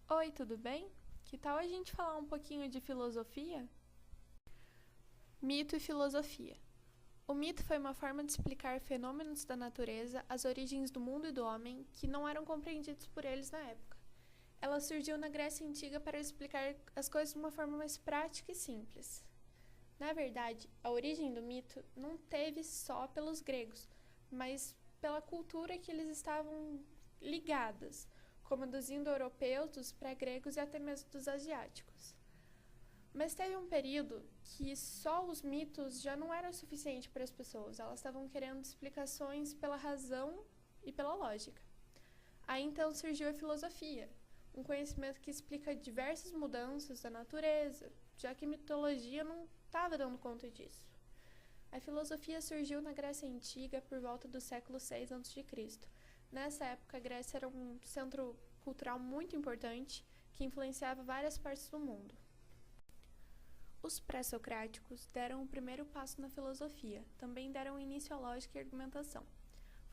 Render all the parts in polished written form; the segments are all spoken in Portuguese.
Oi, tudo bem? Que tal a gente falar um pouquinho de filosofia? Mito e filosofia. O mito foi uma forma de explicar fenômenos da natureza, as origens do mundo e do homem, que não eram compreendidos por eles na época. Ela surgiu na Grécia Antiga para explicar as coisas de uma forma mais prática e simples. Na verdade, a origem do mito não teve só pelos gregos, mas pela cultura que eles estavam ligadas, como a dos indo-europeus, dos pré-gregos e até mesmo dos asiáticos. Mas teve um período que só os mitos já não eram suficiente para as pessoas, elas estavam querendo explicações pela razão e pela lógica. Aí então surgiu a filosofia, um conhecimento que explica diversas mudanças da natureza, já que a mitologia não estava dando conta disso. A filosofia surgiu na Grécia Antiga por volta do século VI a.C. Nessa época, a Grécia era um centro cultural muito importante que influenciava várias partes do mundo. Os pré-socráticos deram o primeiro passo na filosofia, também deram início à lógica e argumentação.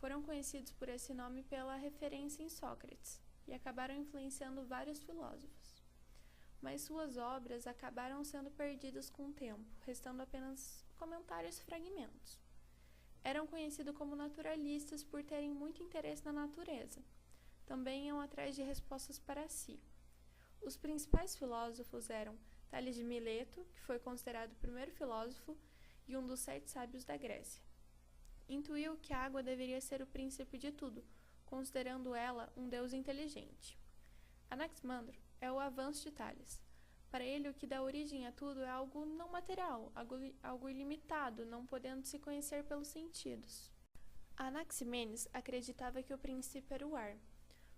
Foram conhecidos por esse nome pela referência em Sócrates e acabaram influenciando vários filósofos. Mas suas obras acabaram sendo perdidas com o tempo, restando apenas comentários e fragmentos. Eram conhecidos como naturalistas por terem muito interesse na natureza. Também iam atrás de respostas para si. Os principais filósofos eram Tales de Mileto, que foi considerado o primeiro filósofo e um dos 7 sábios da Grécia. Intuiu que a água deveria ser o princípio de tudo, considerando ela um deus inteligente. Anaximandro é o avanço de Tales. Para ele, o que dá origem a tudo é algo não material, algo ilimitado, não podendo se conhecer pelos sentidos. Anaximenes acreditava que o princípio era o ar.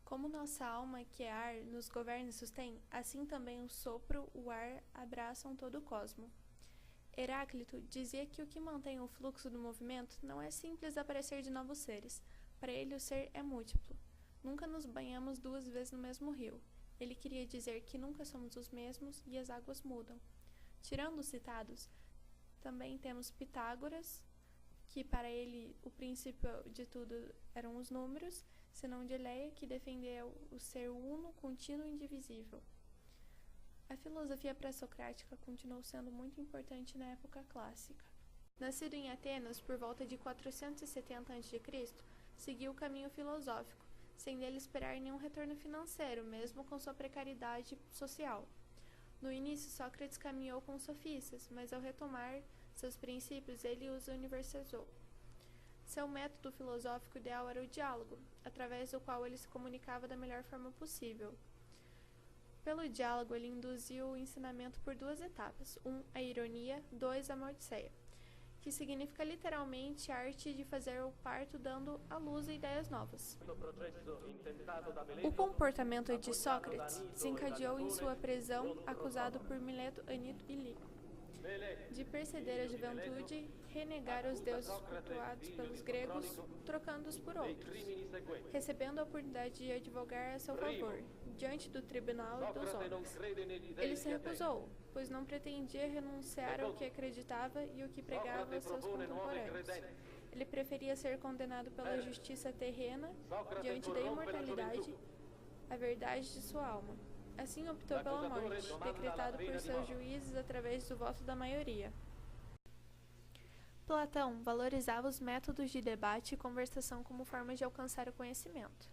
Como nossa alma, que é ar, nos governa e sustém, assim também o sopro, o ar, abraçam todo o cosmo. Heráclito dizia que o que mantém o fluxo do movimento não é simples aparecer de novos seres. Para ele, o ser é múltiplo. Nunca nos banhamos 2 vezes no mesmo rio. Ele queria dizer que nunca somos os mesmos e as águas mudam. Tirando os citados, também temos Pitágoras, que para ele o princípio de tudo eram os números, Zenão de Leia, que defendeu o ser uno, contínuo e indivisível. A filosofia pré-socrática continuou sendo muito importante na época clássica. Nascido em Atenas por volta de 470 a.C., seguiu o caminho filosófico, sem dele esperar nenhum retorno financeiro, mesmo com sua precariedade social. No início, Sócrates caminhou com os sofistas, mas ao retomar seus princípios, ele os universalizou. Seu método filosófico ideal era o diálogo, através do qual ele se comunicava da melhor forma possível. Pelo diálogo, ele induziu o ensinamento por 2 etapas. 1, a ironia, 2, a modiceia, que significa literalmente a arte de fazer o parto dando à luz ideias novas. O comportamento de Sócrates desencadeou em sua prisão, acusado por Mileto, Anito e Lico de perceder a juventude, renegar os deuses cultuados pelos gregos, trocando-os por outros, recebendo a oportunidade de advogar a seu favor, diante do tribunal e dos homens. Ele se recusou, pois não pretendia renunciar ao que acreditava e o que pregava aos seus contemporâneos. Ele preferia ser condenado pela justiça terrena, diante da imortalidade, a verdade de sua alma. Assim optou pela morte, decretado por seus juízes através do voto da maioria. Platão valorizava os métodos de debate e conversação como formas de alcançar o conhecimento.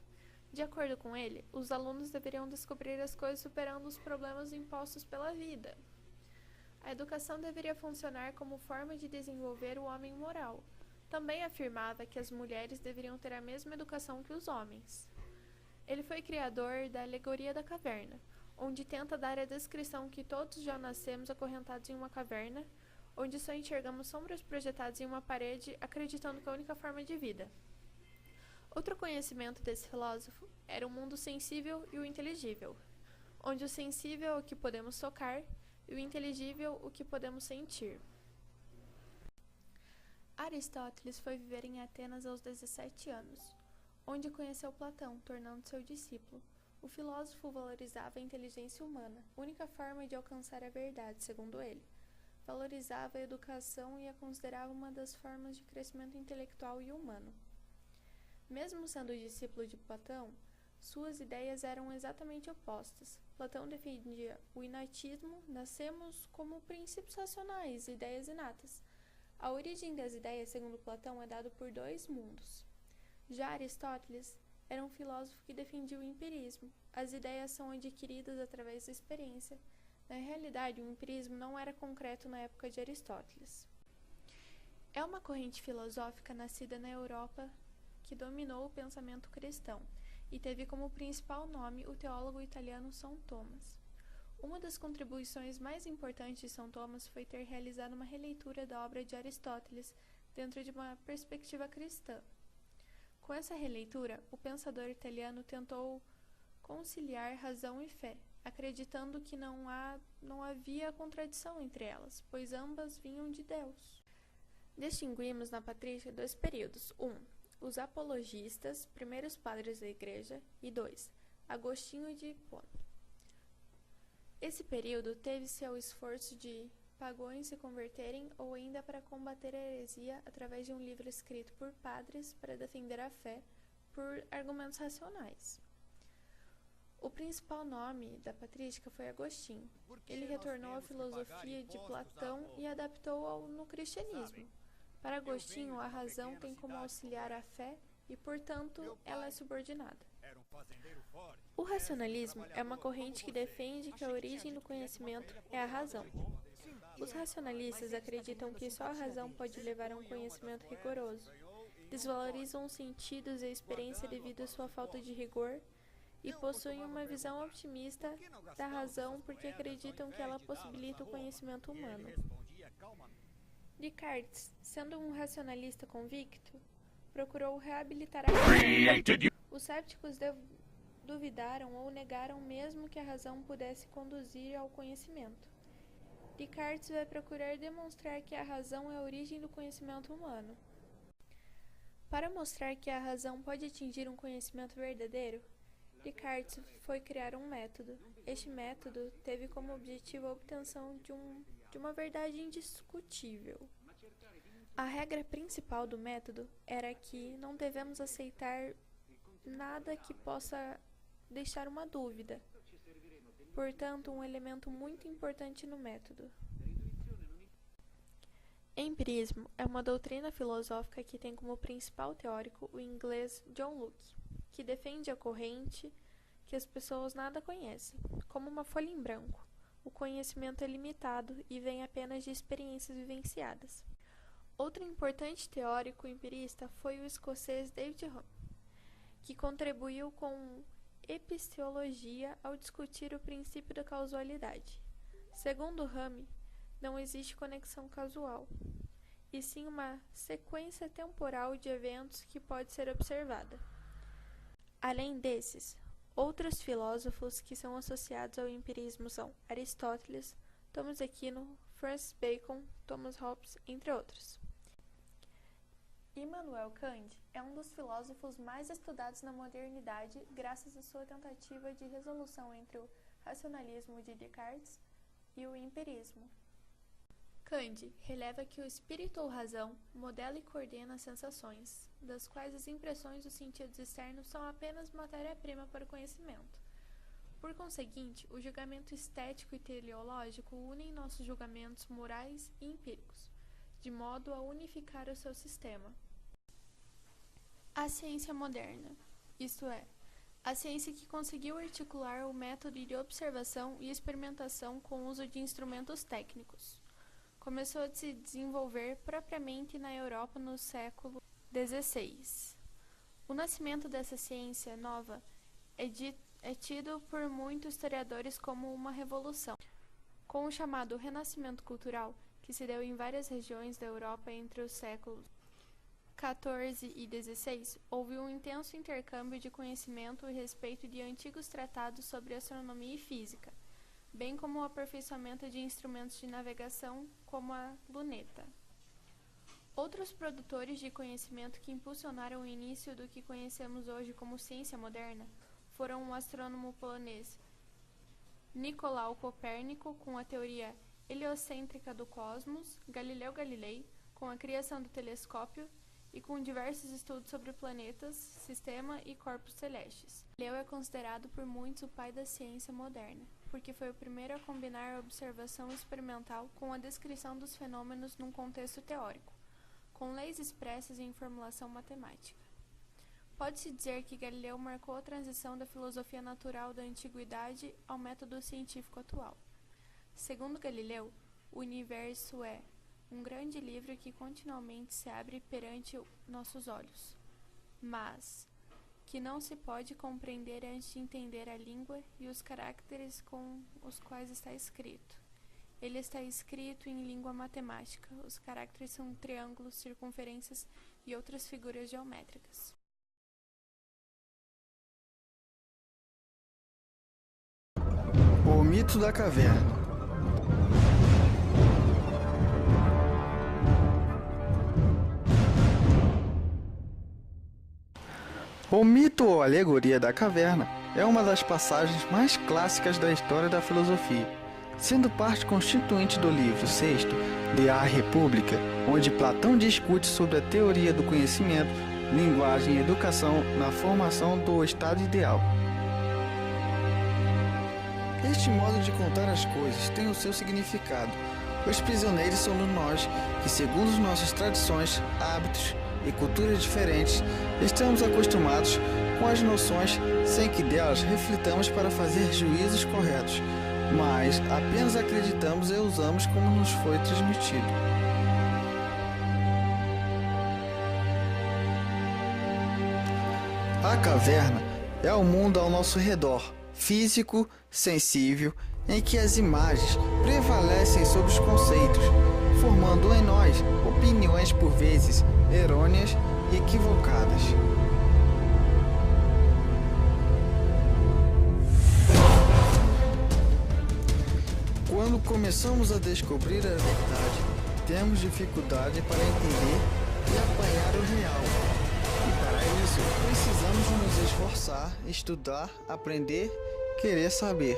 De acordo com ele, os alunos deveriam descobrir as coisas superando os problemas impostos pela vida. A educação deveria funcionar como forma de desenvolver o homem moral. Também afirmava que as mulheres deveriam ter a mesma educação que os homens. Ele foi criador da alegoria da caverna, onde tenta dar a descrição que todos já nascemos acorrentados em uma caverna, onde só enxergamos sombras projetadas em uma parede, acreditando que é a única forma de vida. Outro conhecimento desse filósofo era o mundo sensível e o inteligível, onde o sensível é o que podemos tocar e o inteligível o que podemos sentir. Aristóteles foi viver em Atenas aos 17 anos, onde conheceu Platão, tornando seu discípulo. O filósofo valorizava a inteligência humana, única forma de alcançar a verdade, segundo ele. Valorizava a educação e a considerava uma das formas de crescimento intelectual e humano. Mesmo sendo discípulo de Platão, suas ideias eram exatamente opostas. Platão defendia o inatismo, nascemos como princípios racionais, ideias inatas. A origem das ideias, segundo Platão, é dada por dois mundos. Já Aristóteles era um filósofo que defendia o empirismo. As ideias são adquiridas através da experiência. Na realidade, o empirismo não era concreto na época de Aristóteles. É uma corrente filosófica nascida na Europa que dominou o pensamento cristão e teve como principal nome o teólogo italiano São Tomás. Uma das contribuições mais importantes de São Tomás foi ter realizado uma releitura da obra de Aristóteles dentro de uma perspectiva cristã. Com essa releitura, o pensador italiano tentou conciliar razão e fé, acreditando que não havia contradição entre elas, pois ambas vinham de Deus. Distinguimos na patrística dois períodos: 1. Os apologistas, primeiros padres da Igreja, e 2. Agostinho de Hipona. Esse período teve seu esforço de pagões se converterem ou ainda para combater a heresia através de um livro escrito por padres para defender a fé por argumentos racionais. O principal nome da patrística foi Agostinho. Ele retornou à filosofia de Platão e adaptou-a no cristianismo. Para Agostinho, a razão tem como auxiliar a fé e, portanto, ela é subordinada. O racionalismo é uma corrente que defende que a origem do conhecimento é a razão. Os racionalistas acreditam que só a razão pode levar a um conhecimento rigoroso. Desvalorizam os sentidos e a experiência devido à sua falta de rigor e possuem uma visão otimista da razão porque acreditam que ela possibilita o conhecimento humano. Descartes, sendo um racionalista convicto, procurou reabilitar a razão. Os céticos duvidaram ou negaram mesmo que a razão pudesse conduzir ao conhecimento. Descartes vai procurar demonstrar que a razão é a origem do conhecimento humano. Para mostrar que a razão pode atingir um conhecimento verdadeiro, Descartes foi criar um método. Este método teve como objetivo a obtenção de uma verdade indiscutível. A regra principal do método era que não devemos aceitar nada que possa deixar uma dúvida. Portanto, um elemento muito importante no método. Empirismo é uma doutrina filosófica que tem como principal teórico o inglês John Locke, que defende a corrente que as pessoas nada conhecem, como uma folha em branco. O conhecimento é limitado e vem apenas de experiências vivenciadas. Outro importante teórico empirista foi o escocês David Hume, que contribuiu com epistemologia ao discutir o princípio da causalidade. Segundo Hume, não existe conexão causal, e sim uma sequência temporal de eventos que pode ser observada. Além desses, outros filósofos que são associados ao empirismo são Aristóteles, Thomas Aquino, Francis Bacon, Thomas Hobbes, entre outros. Immanuel Kant é um dos filósofos mais estudados na modernidade graças à sua tentativa de resolução entre o racionalismo de Descartes e o empirismo. Kant releva que o espírito ou razão modela e coordena as sensações, das quais as impressões dos sentidos externos são apenas matéria-prima para o conhecimento. Por conseguinte, o julgamento estético e teleológico unem nossos julgamentos morais e empíricos, de modo a unificar o seu sistema. A ciência moderna, isto é, a ciência que conseguiu articular o método de observação e experimentação com o uso de instrumentos técnicos, começou a se desenvolver propriamente na Europa no século XVI. O nascimento dessa ciência nova é tido por muitos historiadores como uma revolução. Com o chamado Renascimento Cultural, que se deu em várias regiões da Europa entre os séculos XIV e XVI, houve um intenso intercâmbio de conhecimento a respeito de antigos tratados sobre astronomia e física, bem como o aperfeiçoamento de instrumentos de navegação como a luneta. Outros produtores de conhecimento que impulsionaram o início do que conhecemos hoje como ciência moderna foram o astrônomo polonês Nicolau Copérnico, com a teoria heliocêntrica do cosmos, Galileu Galilei, com a criação do telescópio, e com diversos estudos sobre planetas, sistema e corpos celestes. Galileu é considerado por muitos o pai da ciência moderna, porque foi o primeiro a combinar a observação experimental com a descrição dos fenômenos num contexto teórico, com leis expressas em formulação matemática. Pode-se dizer que Galileu marcou a transição da filosofia natural da antiguidade ao método científico atual. Segundo Galileu, o universo é um grande livro que continuamente se abre perante nossos olhos, mas que não se pode compreender antes de entender a língua e os caracteres com os quais está escrito. Ele está escrito em língua matemática. Os caracteres são triângulos, circunferências e outras figuras geométricas. O mito da caverna. O mito ou alegoria da caverna é uma das passagens mais clássicas da história da filosofia, sendo parte constituinte do livro sexto de A República, onde Platão discute sobre a teoria do conhecimento, linguagem e educação na formação do estado ideal. Este modo de contar as coisas tem o seu significado. Os prisioneiros somos nós, que segundo nossas tradições, hábitos e culturas diferentes, estamos acostumados com as noções sem que delas reflitamos para fazer juízos corretos, mas apenas acreditamos e usamos como nos foi transmitido. A caverna é o mundo ao nosso redor, físico, sensível, em que as imagens prevalecem sobre os conceitos, formando em nós opiniões por vezes errôneas e equivocadas. Quando começamos a descobrir a verdade, temos dificuldade para entender e apanhar o real. E para isso, precisamos nos esforçar, estudar, aprender, querer saber.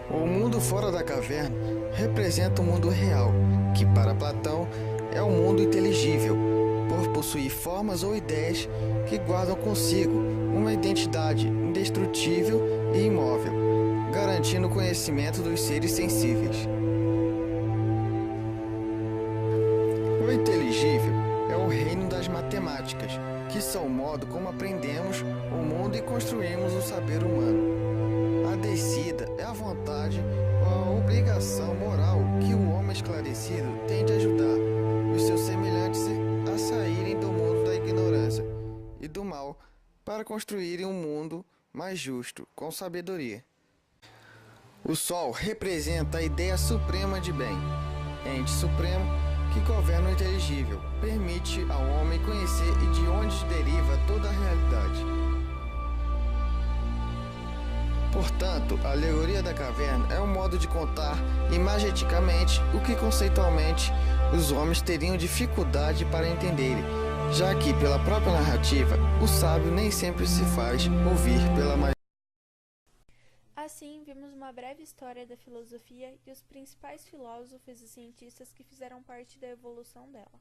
O mundo fora da caverna representa o mundo real, que para Platão é um mundo inteligível, por possuir formas ou ideias que guardam consigo uma identidade indestrutível e imóvel, garantindo o conhecimento dos seres sensíveis. O inteligível é o reino das matemáticas, que são o modo como aprendemos o mundo e construímos o saber humano. A descida é a vontade ou a obrigação moral que o homem esclarecido tem de ajudar os seus semelhantes a saírem do mundo da ignorância e do mal para construírem um mundo mais justo, com sabedoria. O Sol representa a ideia suprema de bem, ente supremo que governa o inteligível, permite ao homem conhecer e de onde deriva toda a realidade. Portanto, a alegoria da caverna é um modo de contar imageticamente o que conceitualmente os homens teriam dificuldade para entenderem, já que, pela própria narrativa, o sábio nem sempre se faz ouvir pela maioria. Assim, vimos uma breve história da filosofia e os principais filósofos e cientistas que fizeram parte da evolução dela.